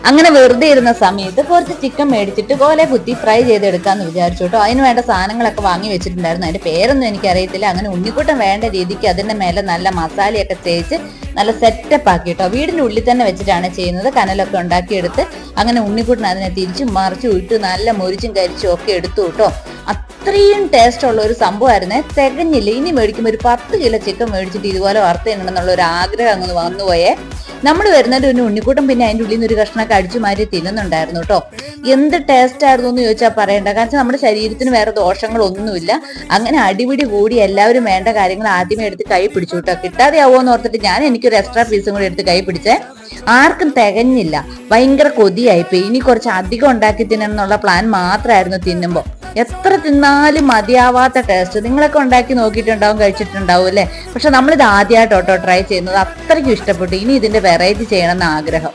അങ്ങനെ വെറുതെ ഇരുന്ന സമയത്ത് കുറച്ച് ചിക്കൻ മേടിച്ചിട്ട് കോലെ കുത്തി ഫ്രൈ ചെയ്തെടുക്കാന്ന് വിചാരിച്ചു കേട്ടോ. അതിന് വേണ്ട സാധനങ്ങളൊക്കെ വാങ്ങി വെച്ചിട്ടുണ്ടായിരുന്നു. അതിന്റെ പേരൊന്നും എനിക്കറിയത്തില്ല. അങ്ങനെ ഉണ്ണിക്കുട്ടൻ വേണ്ട രീതിക്ക് അതിന്റെ മേലെ നല്ല മസാലയൊക്കെ തേച്ച് നല്ല സെറ്റപ്പ് ആക്കി കേട്ടോ. വീടിന്റെ ഉള്ളിൽ തന്നെ വെച്ചിട്ടാണ് ചെയ്യുന്നത്. കനലൊക്കെ ഉണ്ടാക്കിയെടുത്ത് അങ്ങനെ ഉണ്ണിക്കുട്ടൻ അതിനെ തിരിച്ചും മറിച്ചും ഇട്ട് നല്ല മുരിച്ചും കരിച്ചും ഒക്കെ എടുത്തു കേട്ടോ. അത്രയും ടേസ്റ്റ് ഉള്ള ഒരു സംഭവമായിരുന്നേ. തികഞ്ഞില്ല. ഇനി മേടിക്കുമ്പോൾ ഒരു 10 കിലോ ചിക്കൻ മേടിച്ചിട്ട് ഇതുപോലെ വറുത്ത് തിന്നണമെന്നുള്ള ഒരു ആഗ്രഹം അങ്ങ് വന്നുപോയേ. നമ്മൾ വരുന്നതിന്റെ ഒരു ഉണ്ണിക്കൂട്ടം പിന്നെ അതിൻ്റെ ഉള്ളിൽ നിന്ന് ഒരു കഷ്ണമൊക്കെ അടിച്ചു മാറ്റി തിന്നുന്നുണ്ടായിരുന്നു കേട്ടോ. എന്ത് ടേസ്റ്റ് ആയിരുന്നു എന്ന് ചോദിച്ചാൽ പറയണ്ട. കാരണം നമ്മുടെ ശരീരത്തിന് വേറെ ദോഷങ്ങളൊന്നുമില്ല. അങ്ങനെ അടിപിടി കൂടി എല്ലാവരും വേണ്ട കാര്യങ്ങൾ ആദ്യമേ എടുത്ത് കൈ പിടിച്ചു കേട്ടോ. കിട്ടാതെ ആവുമെന്ന് ഓർത്തിട്ട് ഞാൻ എനിക്കൊരു എക്സ്ട്രാ പീസും കൂടി എടുത്ത് കൈ പിടിച്ചേ. ആർക്കും തികഞ്ഞില്ല. ഭയങ്കര കൊതിയായിപ്പോയി. ഇനി കുറച്ച് അധികം ഉണ്ടാക്കി തിന്നണം എന്നുള്ള പ്ലാൻ മാത്രമായിരുന്നു തിന്നുമ്പോൾ. എത്ര തിന്നാലും മതിയാവാത്ത ടേസ്റ്റ്. നിങ്ങളൊക്കെ ഉണ്ടാക്കി നോക്കിയിട്ടുണ്ടാവും, കഴിച്ചിട്ടുണ്ടാവും അല്ലേ? പക്ഷെ നമ്മളിത് ആദ്യമായിട്ടോ ട്രൈ ചെയ്യുന്നത്. അത്രയ്ക്കും ഇഷ്ടപ്പെട്ടു. ഇനി ഇതിന്റെ വെറൈറ്റി ചെയ്യണമെന്ന് ആഗ്രഹം.